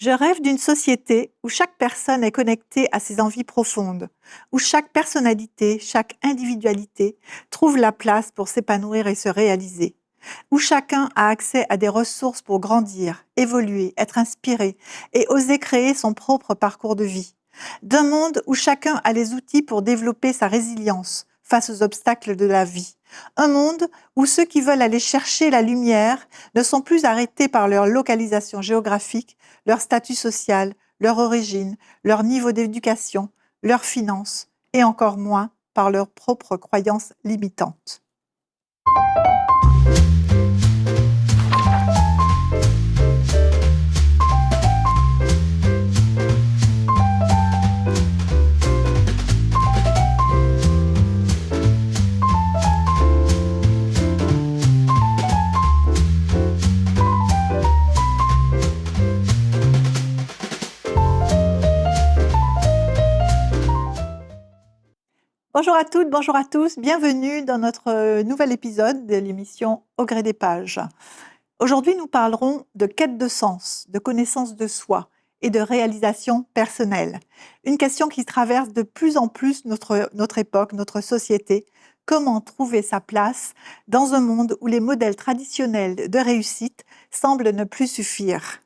Je rêve d'une société où chaque personne est connectée à ses envies profondes, où chaque personnalité, chaque individualité trouve la place pour s'épanouir et se réaliser, où chacun a accès à des ressources pour grandir, évoluer, être inspiré et oser créer son propre parcours de vie. D'un monde où chacun a les outils pour développer sa résilience face aux obstacles de la vie. Un monde où ceux qui veulent aller chercher la lumière ne sont plus arrêtés par leur localisation géographique, leur statut social, leur origine, leur niveau d'éducation, leurs finances, et encore moins par leurs propres croyances limitantes. Bonjour à toutes, bonjour à tous, bienvenue dans notre nouvel épisode de l'émission Au gré des pages. Aujourd'hui, nous parlerons de quête de sens, de connaissance de soi et de réalisation personnelle. Une question qui traverse de plus en plus notre époque, notre société. Comment trouver sa place dans un monde où les modèles traditionnels de réussite semblent ne plus suffire?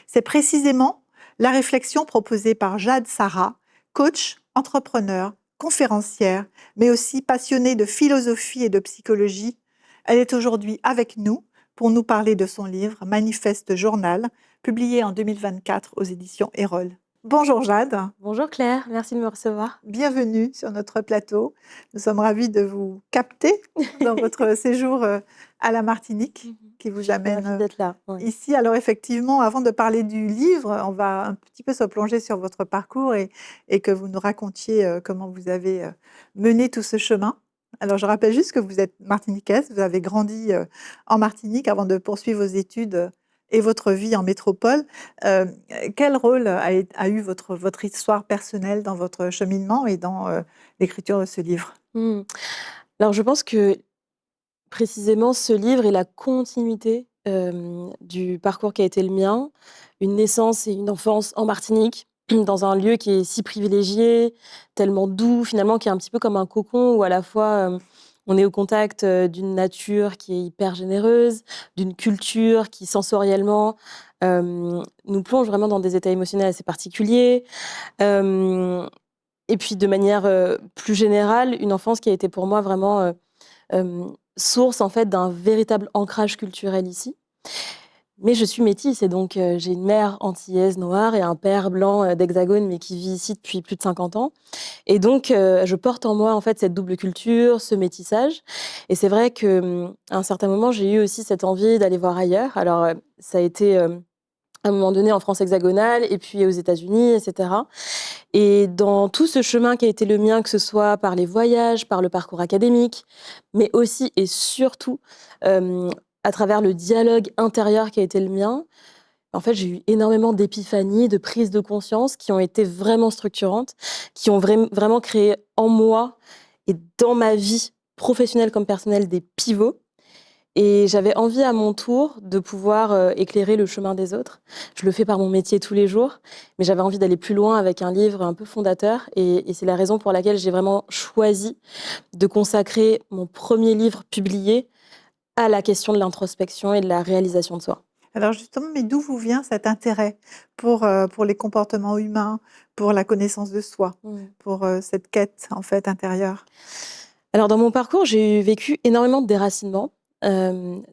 C'est précisément la réflexion proposée par Jade Sarah, coach, entrepreneur, conférencière, mais aussi passionnée de philosophie et de psychologie. Elle est aujourd'hui avec nous pour nous parler de son livre Manifeste Journal, publié en 2024 aux éditions Erol. Bonjour Jade. Bonjour Claire, merci de me recevoir. Bienvenue sur notre plateau. Nous sommes ravis de vous capter dans votre séjour à la Martinique qui vous Je suis ravie amène d'être là. Ouais. ici. Alors effectivement, avant de parler du livre, on va un petit peu se plonger sur votre parcours et que vous nous racontiez comment vous avez mené tout ce chemin. Alors je rappelle juste que vous êtes martiniquaise, vous avez grandi en Martinique avant de poursuivre vos études et votre vie en métropole. Euh, Quel rôle a eu votre histoire personnelle dans votre cheminement et dans l'écriture de ce livre? Hmm. Alors je pense que précisément ce livre est la continuité du parcours qui a été le mien, une naissance et une enfance en Martinique, dans un lieu qui est si privilégié, tellement doux finalement, qui est un petit peu comme un cocon où à la fois on est au contact d'une nature qui est hyper généreuse, d'une culture qui sensoriellement nous plonge vraiment dans des états émotionnels assez particuliers. Euh, Et puis de manière, plus générale, une enfance qui a été pour moi vraiment, source en fait d'un véritable ancrage culturel ici. Mais je suis métisse et donc, j'ai une mère antillaise noire et un père blanc, d'Hexagone, mais qui vit ici depuis plus de 50 ans. Et donc, je porte en moi en fait cette double culture, ce métissage. Et c'est vrai que, à un certain moment, j'ai eu aussi cette envie d'aller voir ailleurs. Alors, ça a été, à un moment donné en France hexagonale et puis aux États-Unis et cetera. Et dans tout ce chemin qui a été le mien, que ce soit par les voyages, par le parcours académique, mais aussi et surtout, hem, à travers le dialogue intérieur qui a été le mien, en fait, j'ai eu énormément d'épiphanies, de prises de conscience qui ont été vraiment structurantes, qui ont vraiment créé en moi et dans ma vie professionnelle comme personnelle des pivots. Et j'avais envie à mon tour de pouvoir, éclairer le chemin des autres. Je le fais par mon métier tous les jours, mais j'avais envie d'aller plus loin avec un livre un peu fondateur et c'est la raison pour laquelle j'ai vraiment choisi de consacrer mon premier livre publié à la question de l'introspection et de la réalisation de soi. Alors justement, mais d'où vous vient cet intérêt pour les comportements humains, pour la connaissance de soi, Mmh. pour cette quête en fait intérieure? Alors dans mon parcours, j'ai vécu énormément de déracinement,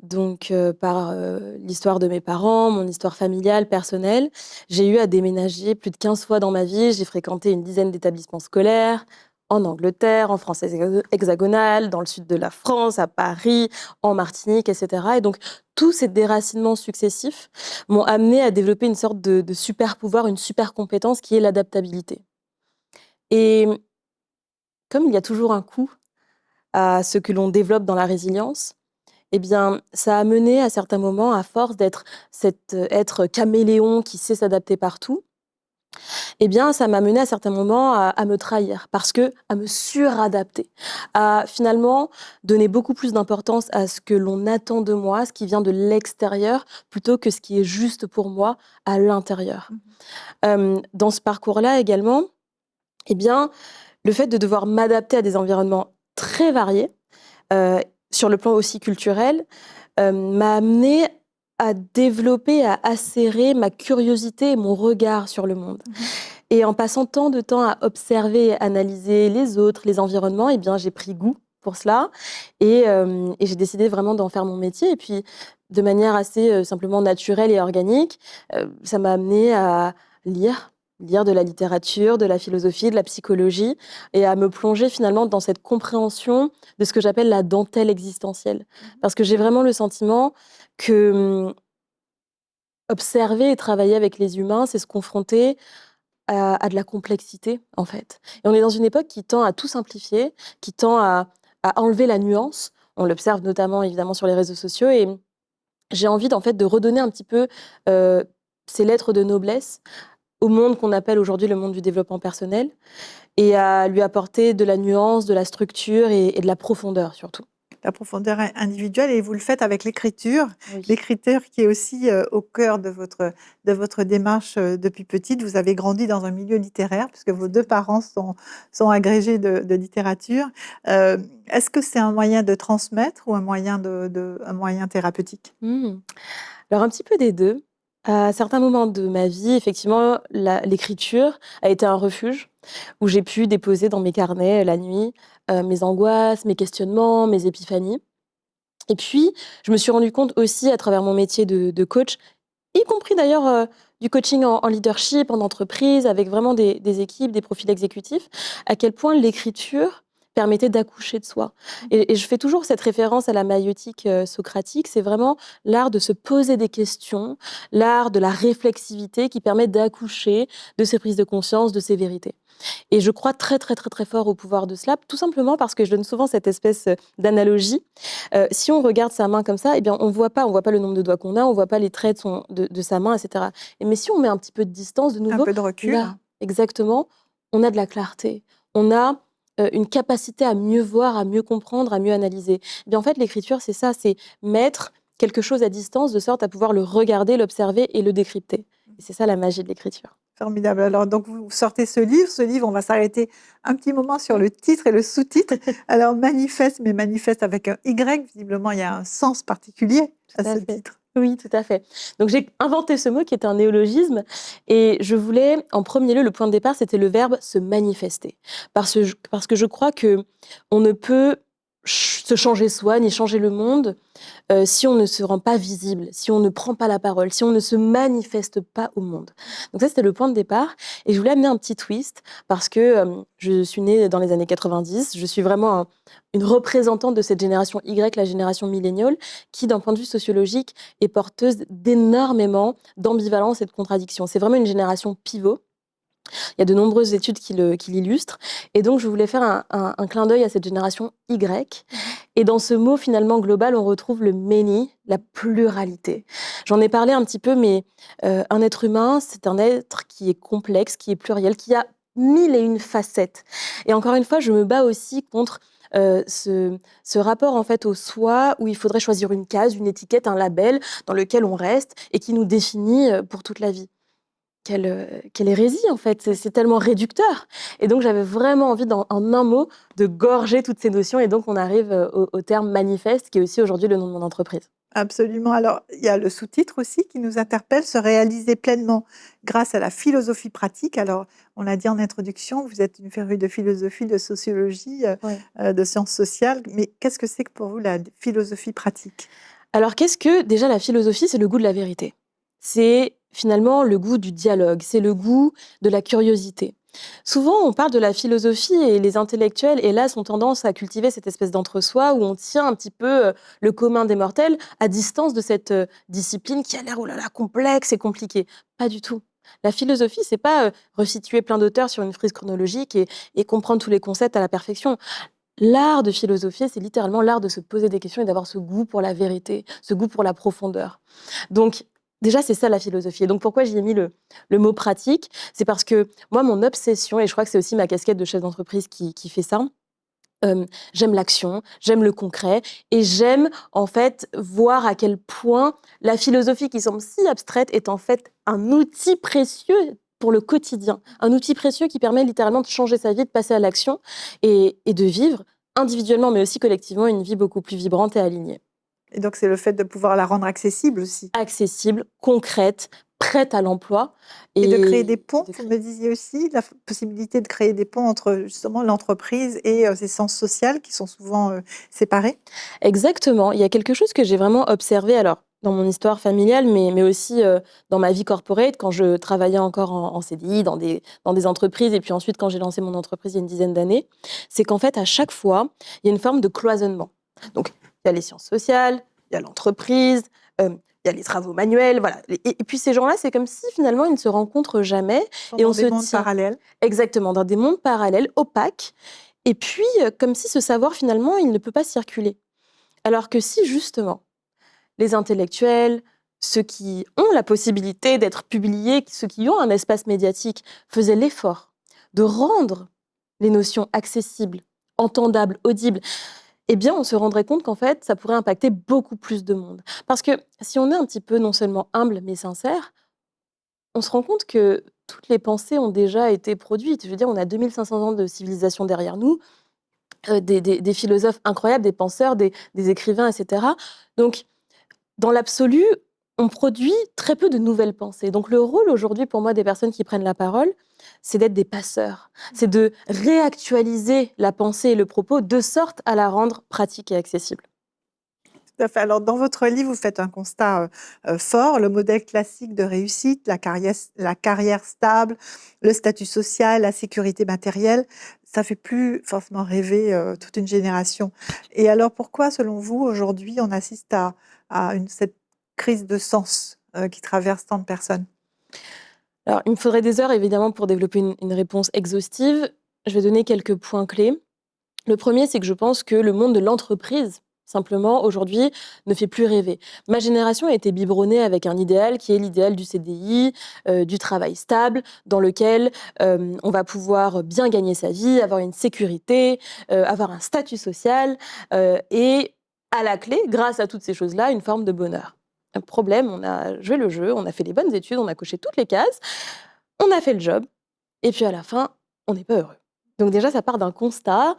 donc par, l'histoire de mes parents, mon histoire familiale, personnelle. J'ai eu à déménager plus de 15 fois dans ma vie. J'ai fréquenté une dizaine d'établissements scolaires, en Angleterre, en France hexagonale, dans le sud de la France, à Paris, en Martinique et cetera. Et donc tous ces déracinements successifs m'ont amenée à développer une sorte de super pouvoir, une super compétence qui est l'adaptabilité. Et comme il y a toujours un coût à ce que l'on développe dans la résilience, eh bien, ça a mené à certains moments, à force d'être cet être caméléon qui sait s'adapter partout, Eh bien, ça m'a mené à certains moments à me trahir, à me suradapter, à finalement donner beaucoup plus d'importance à ce que l'on attend de moi, ce qui vient de l'extérieur, plutôt que ce qui est juste pour moi à l'intérieur. Mmh. Dans ce parcours-là également, eh bien, le fait de devoir m'adapter à des environnements très variés, heu, sur le plan aussi culturel, m'a amenée à développer, à acérer ma curiosité et mon regard sur le monde. Mmh. Et en passant tant de temps à observer et analyser les autres, les environnements, eh bien, j'ai pris goût pour cela et j'ai décidé vraiment d'en faire mon métier et puis de manière assez, simplement naturelle et organique, ça m'a amenée à lire, lire de la littérature, de la philosophie, de la psychologie et à me plonger finalement dans cette compréhension de ce que j'appelle la dentelle existentielle. Mmh. Parce que j'ai vraiment le sentiment que, observer et travailler avec les humains, c'est se confronter à de la complexité, en fait. Et on est dans une époque qui tend à tout simplifier, qui tend à enlever la nuance. On l'observe notamment, évidemment, sur les réseaux sociaux et j'ai envie, en fait, de redonner un petit peu, heu, ces lettres de noblesse au monde qu'on appelle aujourd'hui le monde du développement personnel et à lui apporter de la nuance, de la structure et de la profondeur, surtout. La profondeur individuelle et vous le faites avec l'écriture. Oui, L'écriture qui est aussi, au cœur de votre démarche, depuis petite. Vous avez grandi dans un milieu littéraire puisque vos 2 exactement. parents sont agrégés de littérature. Est-ce que c'est un moyen de transmettre ou un moyen un moyen thérapeutique? Mmh. Alors un petit peu des 2. À certains moments de ma vie, effectivement, l'écriture a été un refuge où j'ai pu déposer dans mes carnets, la nuit, mes angoisses, mes questionnements, mes épiphanies et puis, je me suis rendu compte aussi à travers mon métier de coach, y compris d'ailleurs, du coaching en leadership, en entreprise, avec vraiment des équipes, des profils exécutifs, à quel point l'écriture permettait d'accoucher de soi. Mmh. Et je fais toujours cette référence à la maïeutique, socratique. C'est vraiment l'art de se poser des questions, l'art de la réflexivité qui permet d'accoucher de ses prises de conscience, de ses vérités. Et je crois très, très, très, très fort au pouvoir de cela, tout simplement parce que je donne souvent cette espèce, d'analogie. Si on regarde sa main comme ça, eh bien, on voit pas le nombre de doigts qu'on a, on voit pas les traits de sa main et cetera. Mais si on met un petit peu de distance, de Un nouveau, peu de recul? là, exactement, on a de la clarté. On a, une capacité à mieux voir, à mieux comprendre, à mieux analyser. Eh bien, en fait, l'écriture, c'est ça, c'est mettre quelque chose à distance de sorte à pouvoir le regarder, l'observer et le décrypter. Et c'est ça la magie de l'écriture. Formidable. Alors donc vous sortez ce livre. Ce livre, on va s'arrêter un petit moment sur le titre et le sous-titre. Alors manifeste, mais manifeste avec un Y. Visiblement, il y a un sens particulier Tout à à ce fait. titre. Oui, tout à fait. Donc j'ai inventé ce mot qui est un néologisme et je voulais, en premier lieu, le point de départ, c'était le verbe se manifester. Parce que je crois que on ne peut se changer soi ni changer le monde si on ne se rend pas visible, si on ne prend pas la parole, si on ne se manifeste pas au monde. Donc ça, c'était le point de départ. Et je voulais amener un petit twist parce que je suis née dans les années 90. Je suis vraiment une représentante de cette génération Y, la génération milléniale, qui, d'un point de vue sociologique, est porteuse d'énormément d'ambivalence et de contradictions. C'est vraiment une génération pivot. Il y a de nombreuses études qui l'illustrent. Et donc, je voulais faire un clin d'œil à cette génération Y. Mmh. Et dans ce mot, finalement, global, on retrouve le many, la pluralité. J'en ai parlé un petit peu, mais un être humain, c'est un être qui est complexe, qui est pluriel, qui a mille et une facettes. Et encore une fois, je me bats aussi contre ce rapport en fait au soi où il faudrait choisir une case, une étiquette, un label dans lequel on reste et qui nous définit pour toute la vie. Quelle hérésie en fait, c'est tellement réducteur et donc j'avais vraiment envie en un mot de gorger toutes ces notions et donc on arrive, au terme manifeste qui est aussi aujourd'hui le nom de mon entreprise. Absolument. Alors, il y a le sous-titre aussi qui nous interpelle, se réaliser pleinement grâce à la philosophie pratique. Alors, on l'a dit en introduction, vous êtes une férue de philosophie, de sociologie, Ouais. de sciences sociales. Mais qu'est-ce que c'est que pour vous la philosophie pratique? Alors qu'est-ce que déjà la philosophie? C'est le goût de la vérité. C'est finalement le goût du dialogue, c'est le goût de la curiosité. Souvent, on parle de la philosophie et les intellectuels, hélas, ont tendance à cultiver cette espèce d'entre-soi où on tient un petit peu le commun des mortels à distance de cette discipline qui a l'air oh là là, complexe et compliquée. Pas du tout. La philosophie, c'est pas resituer plein d'auteurs sur une frise chronologique et comprendre tous les concepts à la perfection. L'art de philosopher, c'est littéralement l'art de se poser des questions et d'avoir ce goût pour la vérité, ce goût pour la profondeur. Donc, Déjà, c'est ça la philosophie. Et donc, pourquoi j'y ai mis le mot pratique? C'est parce que moi, mon obsession, et je crois que c'est aussi ma casquette de chef d'entreprise qui fait ça, j'aime l'action, j'aime le concret et j'aime en fait voir à quel point la philosophie qui semble si abstraite est en fait un outil précieux pour le quotidien. Un outil précieux qui permet littéralement de changer sa vie, de passer à l'action et de vivre individuellement mais aussi collectivement une vie beaucoup plus vibrante et alignée. Et donc, c'est le fait de pouvoir la rendre accessible aussi. Accessible, concrète, prête à l'emploi Et de créer des et ponts, de vous créer. me disiez aussi, la possibilité de créer des ponts entre justement l'entreprise et ses sens sociaux qui sont souvent séparés. Exactement. Il y a quelque chose que j'ai vraiment observé, alors dans mon histoire familiale, mais aussi dans ma vie corporate, quand je travaillais encore en CDI, dans des entreprises, et puis ensuite quand j'ai lancé mon entreprise il y a une dizaine d'années, c'est qu'en fait, à chaque fois, il y a une forme de cloisonnement. Donc, il y a les sciences sociales, il y a l'entreprise, il y a les travaux manuels, voilà. Et puis ces gens-là, c'est comme si finalement, ils ne se rencontrent jamais, Sont et on dans se des mondes tient parallèles. exactement dans des mondes parallèles, opaques, et puis comme si ce savoir, finalement, il ne peut pas circuler. Alors que si justement, les intellectuels, ceux qui ont la possibilité d'être publiés, ceux qui ont un espace médiatique, faisaient l'effort de rendre les notions accessibles, entendables, audibles, eh bien, on se rendrait compte qu'en fait, ça pourrait impacter beaucoup plus de monde. Parce que si on est un petit peu non seulement humble, mais sincère, on se rend compte que toutes les pensées ont déjà été produites. Je veux dire, on a 2500 ans de civilisation derrière nous, des philosophes incroyables, des penseurs, des écrivains, etc. Donc, dans l'absolu, on produit très peu de nouvelles pensées. Donc le rôle aujourd'hui pour moi des personnes qui prennent la parole, c'est d'être des passeurs. C'est de réactualiser la pensée et le propos de sorte à la rendre pratique et accessible. Tout à fait. Alors, dans votre livre, vous faites un constat fort, le modèle classique de réussite, la carrière stable, le statut social, la sécurité matérielle, ça fait plus forcément rêver toute une génération. Et alors, pourquoi, selon vous, aujourd'hui, on assiste cette crise de sens qui traverse tant de personnes? Alors il me faudrait des heures évidemment pour développer une réponse exhaustive. Je vais donner quelques points clés. Le premier, c'est que je pense que le monde de l'entreprise, simplement, aujourd'hui, ne fait plus rêver. Ma génération a été biberonnée avec un idéal qui est l'idéal du CDI, du travail stable, dans lequel on va pouvoir bien gagner sa vie, avoir une sécurité, avoir un statut social, et à la clé, grâce à toutes ces choses-là, une forme de bonheur. Un problème, on a joué le jeu, on a fait les bonnes études, on a coché toutes les cases, on a fait le job, et puis à la fin, on n'est pas heureux. Donc déjà, ça part d'un constat,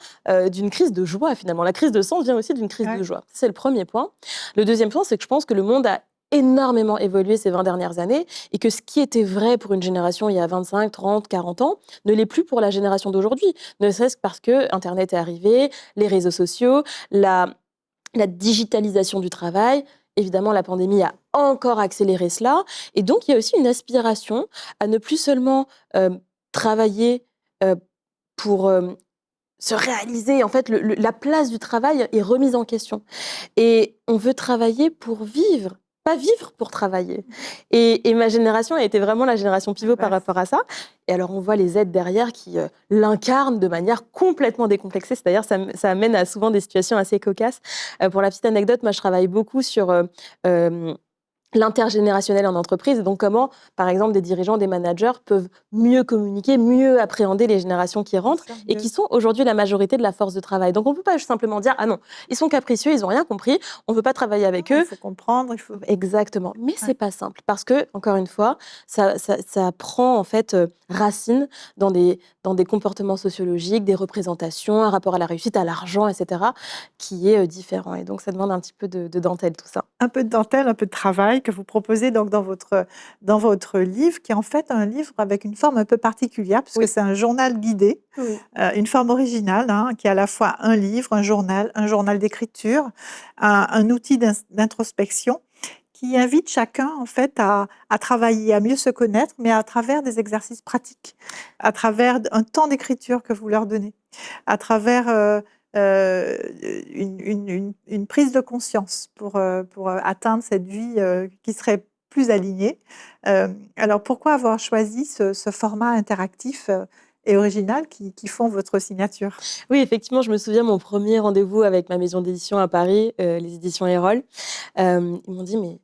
d'une crise de joie finalement. La crise de sens vient aussi d'une crise de Ouais. joie. C'est le premier point. Le deuxième point, c'est que je pense que le monde a énormément évolué ces 20 dernières années et que ce qui était vrai pour une génération il y a 25, 30, 40 ans ne l'est plus pour la génération d'aujourd'hui. Ne serait-ce que parce que Internet est arrivé, les réseaux sociaux, la digitalisation du travail. Évidemment, la pandémie a encore accéléré cela. Et donc, il y a aussi une aspiration à ne plus seulement travailler euh, pour se réaliser. En fait, la place du travail est remise en question. Et on veut travailler pour vivre, pas vivre pour travailler. Et ma génération a été vraiment la génération pivot par Inverse. rapport à ça. Et alors, on voit les aides derrière qui l'incarnent de manière complètement décomplexée. C'est-à-dire, ça amène à souvent des situations assez cocasses. Pour la petite anecdote, moi, je travaille beaucoup sur l'intergénérationnel en entreprise, et donc comment, par exemple, des dirigeants, des managers peuvent mieux communiquer, mieux appréhender les générations qui Bien rentrent sûr, et qui sont aujourd'hui la majorité de la force de travail. Donc on ne peut pas juste simplement dire ah non, ils sont capricieux, ils n'ont rien compris, on ne veut pas travailler avec il eux. faut comprendre, il faut. Exactement, mais Ouais. c'est pas simple parce que encore une fois, ça prend en fait racine dans des comportements sociologiques, des représentations, un rapport à la réussite, à l'argent, etc., qui est différent. Et donc ça demande un petit peu de dentelle tout ça. Un peu de dentelle, un peu de travail que vous proposez donc dans votre livre, qui est en fait un livre avec une forme un peu particulière, puisque Oui, c'est un journal guidé, oui. une forme originale, hein, qui est à la fois un livre, un journal d'écriture, un outil d'introspection, qui invite chacun en fait à travailler, à mieux se connaître, mais à travers des exercices pratiques, à travers un temps d'écriture que vous leur donnez, à travers euh, une prise de conscience pour atteindre cette vie qui serait plus alignée. Alors pourquoi avoir choisi ce format interactif et original qui font votre signature? Oui, effectivement, je me souviens mon premier rendez-vous avec ma maison d'édition à Paris, les éditions Erol. Ils m'ont dit: «Mais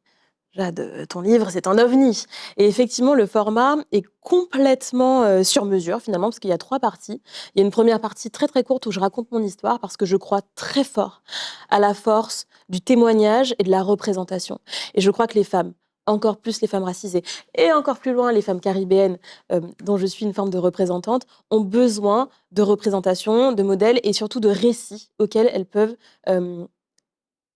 Jade, ton livre, c'est un ovni. Et effectivement, le format est complètement sur mesure, finalement, parce qu'il y a 3 parties. Il y a une première partie très, très courte où je raconte mon histoire parce que je crois très fort à la force du témoignage et de la représentation. Et je crois que les femmes, encore plus les femmes racisées et encore plus loin les femmes caribéennes, dont je suis une forme de représentante, ont besoin de représentation, de modèles et surtout de récits auxquels elles peuvent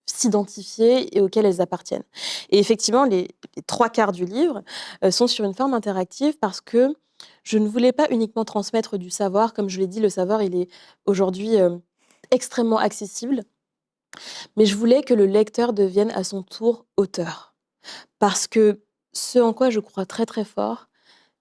s'identifier et auxquelles elles appartiennent. Et effectivement, les 3/4 du livre sont sur une forme interactive parce que je ne voulais pas uniquement transmettre du savoir. Comme je l'ai dit, le savoir, il est aujourd'hui extrêmement accessible, mais je voulais que le lecteur devienne à son tour auteur. Parce que ce en quoi je crois très très fort,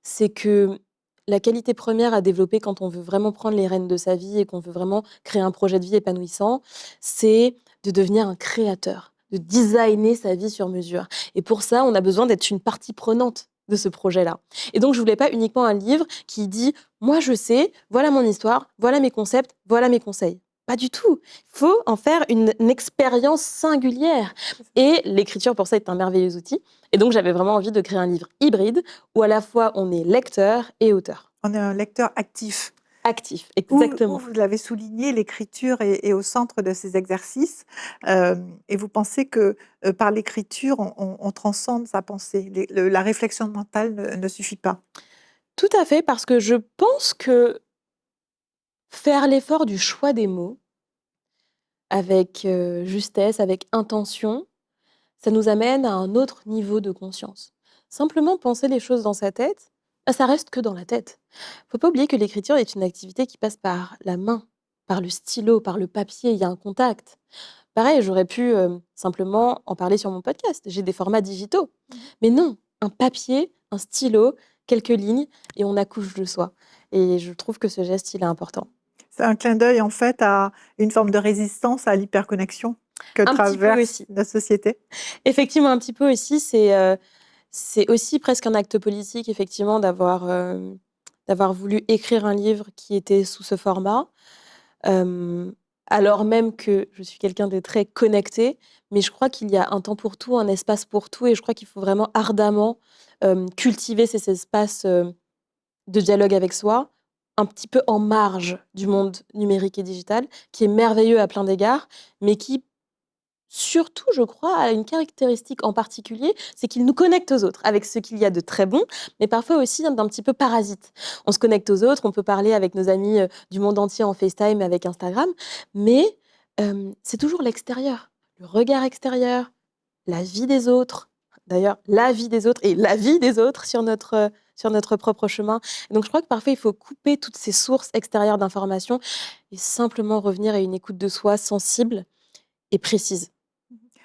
c'est que la qualité première à développer quand on veut vraiment prendre les rênes de sa vie et qu'on veut vraiment créer un projet de vie épanouissant, c'est de devenir un créateur, de designer sa vie sur mesure. Et pour ça, on a besoin d'être une partie prenante de ce projet-là. Et donc, je voulais pas uniquement un livre qui dit «Moi, je sais, voilà mon histoire, voilà mes concepts, voilà mes conseils». Pas du tout. Il faut en faire une expérience singulière. Et l'écriture, pour ça, est un merveilleux outil. Et donc, j'avais vraiment envie de créer un livre hybride où à la fois on est lecteur et auteur. On est un lecteur actif. Actif, Où exactement. vous l'avez souligné, l'écriture est au centre de ces exercices, et vous pensez que, par l'écriture, on transcende sa pensée. La réflexion mentale ne suffit pas. Tout à fait, parce que je pense que faire l'effort du choix des mots avec justesse, avec intention, ça nous amène à un autre niveau de conscience. Simplement penser les choses dans sa tête, bah, ça reste que dans la tête. Faut pas oublier que l'écriture est une activité qui passe par la main, par le stylo, par le papier, il y a un contact. Pareil, j'aurais pu simplement en parler sur mon podcast. J'ai des formats digitaux. Mais non, un papier, un stylo, quelques lignes et on accouche de soi. Et je trouve que ce geste, il est important. C'est un clin d'œil, en fait, à une forme de résistance à l'hyperconnexion que Un petit peu traverse aussi. la société. Effectivement, un petit peu aussi, c'est aussi presque un acte politique, effectivement, d'avoir voulu écrire un livre qui était sous ce format. Hem, alors même que je suis quelqu'un de très connecté, mais je crois qu'il y a un temps pour tout, un espace pour tout et je crois qu'il faut vraiment ardemment, cultiver ces espaces, de dialogue avec soi, un petit peu en marge du monde numérique et digital, qui est merveilleux à plein d'égards, mais qui surtout, je crois, a une caractéristique en particulier, c'est qu'il nous connecte aux autres, avec ce qu'il y a de très bon, mais parfois aussi d'un petit peu parasite. On se connecte aux autres, on peut parler avec nos amis du monde entier en FaceTime, avec Instagram, mais c'est toujours l'extérieur, le regard extérieur, la vie des autres. D'ailleurs, la vie des autres et la vie des autres sur notre propre chemin. Et donc, je crois que parfois, il faut couper toutes ces sources extérieures d'informations et simplement revenir à une écoute de soi sensible et précise.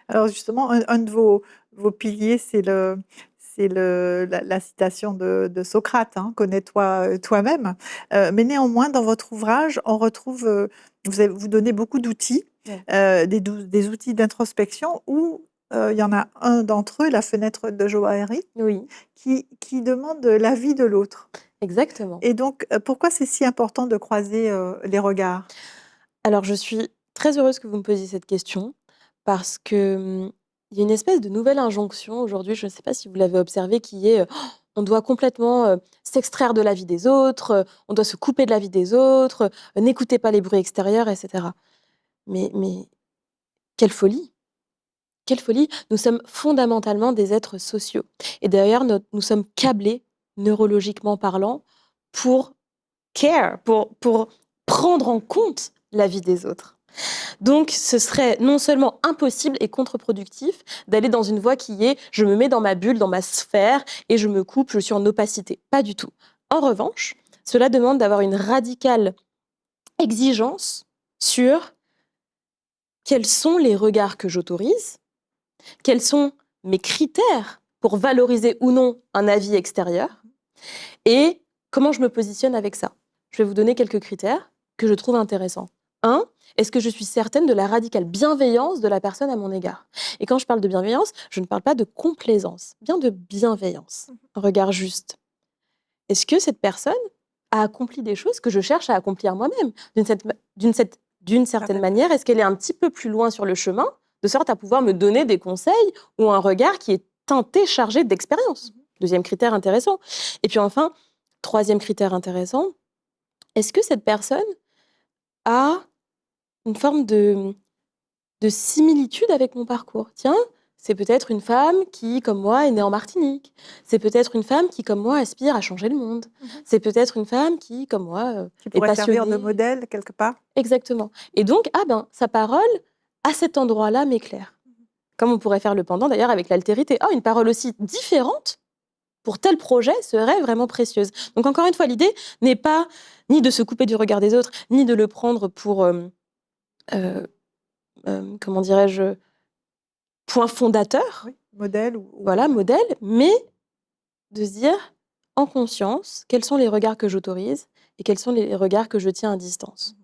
Alors justement, un de vos piliers, c'est la citation de Socrate, hein: «Connais-toi, toi-même». Mais néanmoins, dans votre ouvrage, on retrouve, vous donnez beaucoup d'outils, Ouais. des outils d'introspection où, il y en a un d'entre eux, La fenêtre de Johari, Oui, qui demande l'avis de l'autre. exactement. Et donc, pourquoi c'est si important de croiser, les regards? Alors, je suis très heureuse que vous me posiez cette question parce que, il y a une espèce de nouvelle injonction aujourd'hui, je ne sais pas si vous l'avez observé, qui est, on doit complètement, s'extraire de la vie des autres, on doit se couper de la vie des autres, n'écoutez pas les bruits extérieurs et cetera. Mais quelle folie! Quelle folie! Nous sommes fondamentalement des êtres sociaux et d'ailleurs nous sommes câblés, neurologiquement parlant, pour pour prendre en compte la vie des autres. Donc ce serait non seulement impossible et contre-productif d'aller dans une voie qui est: «Je me mets dans ma bulle, dans ma sphère et je me coupe, je suis en opacité». Pas du tout. En revanche, cela demande d'avoir une radicale exigence sur quels sont les regards que j'autorise, quels sont mes critères pour valoriser ou non un avis extérieur et comment je me positionne avec ça. Je vais vous donner quelques critères que je trouve intéressants. 1, est-ce que je suis certaine de la radicale bienveillance de la personne à mon égard? Et quand je parle de bienveillance, je ne parle pas de complaisance, bien de bienveillance. Un regard juste. Est-ce que cette personne a accompli des choses que je cherche à accomplir moi-même? D'une certaine Certaines manière, est-ce qu'elle est un petit peu plus loin sur le chemin, de sorte à pouvoir me donner des conseils ou un regard qui est teinté, chargé d'expérience. Deuxième critère intéressant. Et puis enfin, troisième critère intéressant, est-ce que cette personne a une forme de similitude avec mon parcours? Tiens, c'est peut-être une femme qui, comme moi, est née en Martinique. C'est peut-être une femme qui, comme moi, aspire à changer le monde. C'est peut-être une femme qui, comme moi, Qui est pourrait servir de passionnée. modèle quelque part. Exactement. Et donc, sa parole, à cet endroit-là, m'éclaire. Comme on pourrait faire le pendant, d'ailleurs, avec l'altérité. Une parole aussi différente pour tel projet serait vraiment précieuse. Donc, encore une fois, l'idée n'est pas ni de se couper du regard des autres, ni de le prendre pour, comment dirais-je, point fondateur. Oui, modèle Voilà, modèle, mais de se dire, en conscience, quels sont les regards que j'autorise et quels sont les regards que je tiens à distance.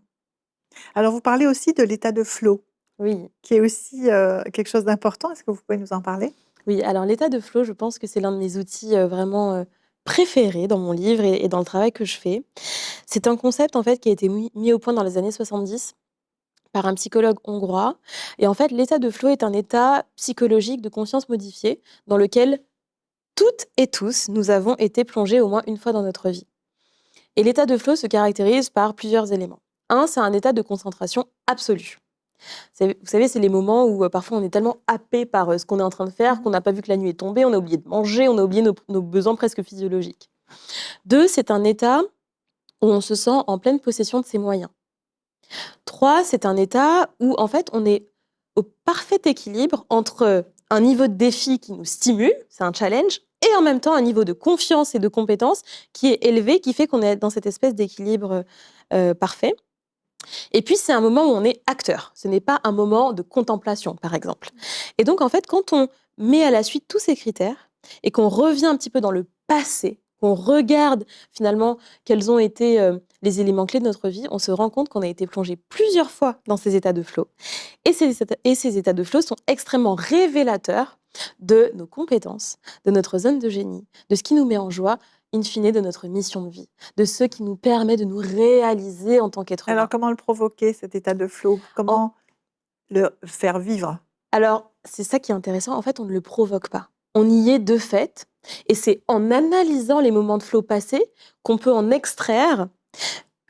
Alors, vous parlez aussi de l'état de flow, Oui. qui est aussi quelque chose d'important. Est-ce que vous pouvez nous en parler? Oui, alors l'état de flow, je pense que c'est l'un de mes outils vraiment préférés dans mon livre et dans le travail que je fais. C'est un concept en fait qui a été mis au point dans les années 70 par un psychologue hongrois. Et en fait, l'état de flow est un état psychologique de conscience modifiée dans lequel toutes et tous, nous avons été plongés au moins une fois dans notre vie. Et l'état de flow se caractérise par plusieurs éléments. Un, c'est un état de concentration absolue. Vous savez, c'est les moments où parfois on est tellement happé par ce qu'on est en train de faire qu'on n'a pas vu que la nuit est tombée, on a oublié de manger, on a oublié nos besoins presque physiologiques. Deux, c'est un état où on se sent en pleine possession de ses moyens. Trois, c'est un état où en fait on est au parfait équilibre entre un niveau de défi qui nous stimule, c'est un challenge, et en même temps un niveau de confiance et de compétence qui est élevé, qui fait qu'on est dans cette espèce d'équilibre parfait. Et puis, c'est un moment où on est acteur. Ce n'est pas un moment de contemplation, par exemple. Et donc, en fait, quand on met à la suite tous ces critères et qu'on revient un petit peu dans le passé, qu'on regarde finalement quels ont été les éléments clés de notre vie, on se rend compte qu'on a été plongé plusieurs fois dans ces états de flow. Et ces états de flow sont extrêmement révélateurs de nos compétences, de notre zone de génie, de ce qui nous met en joie, in fine, de notre mission de vie, de ce qui nous permet de nous réaliser en tant qu'être humain. Alors, comment le provoquer, cet état de flow? Comment le faire vivre? Alors, c'est ça qui est intéressant. En fait, on ne le provoque pas. On y est de fait. Et c'est en analysant les moments de flow passés qu'on peut en extraire,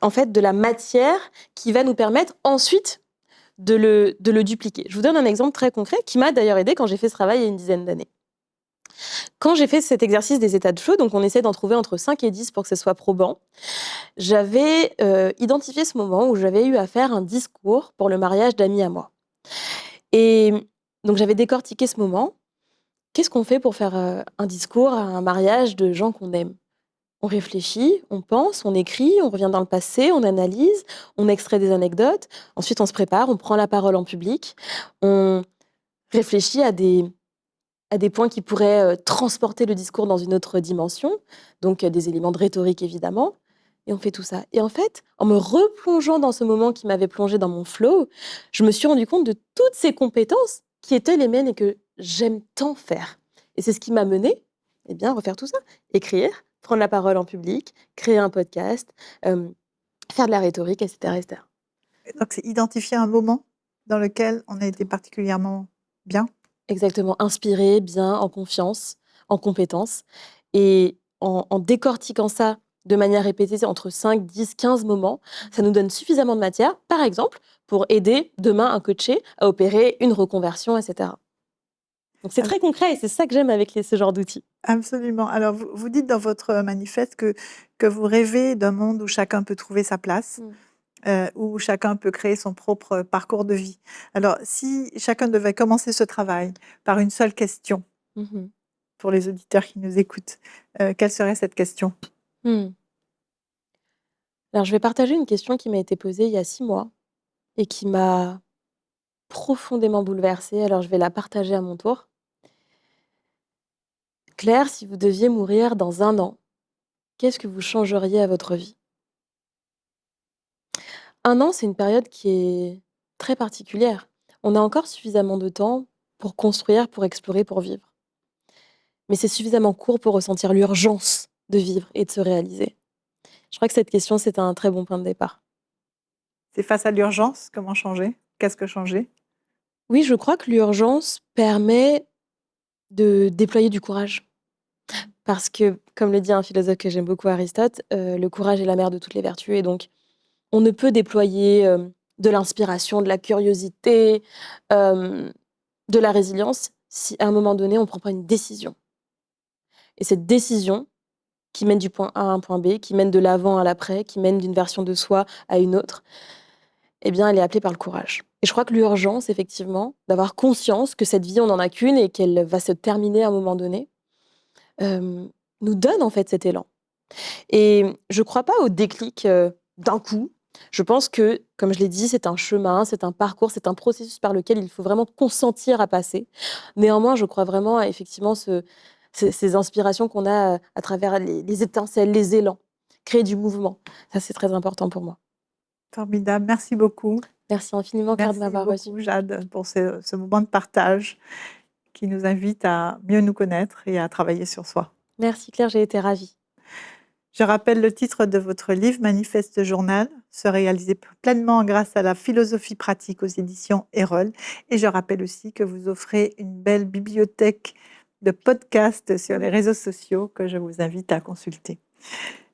en fait, de la matière qui va nous permettre ensuite de le dupliquer. Je vous donne un exemple très concret qui m'a d'ailleurs aidé quand j'ai fait ce travail il y a une dizaine d'années. Quand j'ai fait cet exercice des états de flow, donc on essaie d'en trouver entre 5 et 10 pour que ce soit probant, j'avais identifié ce moment où j'avais eu à faire un discours pour le mariage d'amis à moi. Et donc j'avais décortiqué ce moment. Qu'est-ce qu'on fait pour faire un discours à un mariage de gens qu'on aime? On réfléchit, on pense, on écrit, on revient dans le passé, on analyse, on extrait des anecdotes. Ensuite, on se prépare, on prend la parole en public, on réfléchit à des points qui pourraient transporter le discours dans une autre dimension, donc des éléments de rhétorique évidemment, et on fait tout ça. Et en fait, en me replongeant dans ce moment qui m'avait plongé dans mon flow, je me suis rendu compte de toutes ces compétences qui étaient les miennes et que j'aime tant faire. Et c'est ce qui m'a mené, à refaire tout ça, écrire, prendre la parole en public, créer un podcast, faire de la rhétorique, etc., etc. Donc, c'est identifier un moment dans lequel on a été particulièrement bien. Exactement, inspiré, bien, en confiance, en compétence. Et en décortiquant ça de manière répétée entre 5, 10, 15 moments, ça nous donne suffisamment de matière, par exemple, pour aider demain un coaché à opérer une reconversion, etc. Donc c'est Alors, très concret et c'est ça que j'aime avec ce genre d'outils. absolument. Alors, vous dites dans votre manifeste que vous rêvez d'un monde où chacun peut trouver sa place, où chacun peut créer son propre parcours de vie. Alors, si chacun devait commencer ce travail par une seule question Mhm. pour les auditeurs qui nous écoutent, quelle serait cette question? Hmm. Alors je vais partager une question qui m'a été posée il y a 6 mois et qui m'a profondément bouleversée. Alors je vais la partager à mon tour. Claire, si vous deviez mourir dans 1 an, qu'est-ce que vous changeriez à votre vie? 1 an, c'est une période qui est très particulière. On a encore suffisamment de temps pour construire, pour explorer, pour vivre. Mais c'est suffisamment court pour ressentir l'urgence de vivre et de se réaliser. Je crois que cette question, c'est un très bon point de départ. C'est face à l'urgence, comment changer? Qu'est-ce que changer? Oui, je crois que l'urgence permet de déployer du courage. Parce que, comme le dit un philosophe que j'aime beaucoup, Aristote, le courage est la mère de toutes les vertus et donc on ne peut déployer, de l'inspiration, de la curiosité, hem, de la résilience si à un moment donné on ne prend pas une décision et cette décision qui mène du point A à un point B, qui mène de l'avant à l'après, qui mène d'une version de soi à une autre, eh bien elle est appelée par le courage et je crois que l'urgence effectivement d'avoir conscience que cette vie on n'en a qu'une et qu'elle va se terminer à un moment donné, hem, nous donne en fait cet élan. Et je crois pas au déclic, d'un coup. Je pense que, comme je l'ai dit, c'est un chemin, c'est un parcours, c'est un processus par lequel il faut vraiment consentir à passer. Néanmoins, je crois vraiment à effectivement ces inspirations qu'on a, à travers les étincelles, les élans, créer du mouvement. Ça, c'est très important pour moi. Formidable, merci beaucoup. Merci infiniment Claire de Merci m'avoir reçue. beaucoup Jade pour ce moment de partage qui nous invite à mieux nous connaître et à travailler sur soi. Merci Claire, j'ai été ravie. Je rappelle le titre de votre livre, Manifeste Journal, se réaliser pleinement grâce à la philosophie pratique aux éditions Erol. Et je rappelle aussi que vous offrez une belle bibliothèque de podcasts sur les réseaux sociaux que je vous invite à consulter.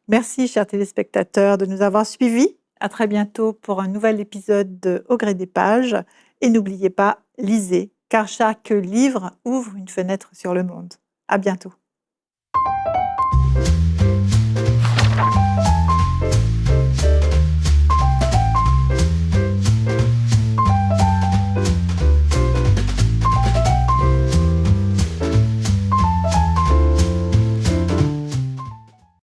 Merci, chers téléspectateurs, de nous avoir suivis. À très bientôt pour un nouvel épisode de Au gré des pages. Et n'oubliez pas, lisez, car chaque livre ouvre une fenêtre sur le monde. À bientôt.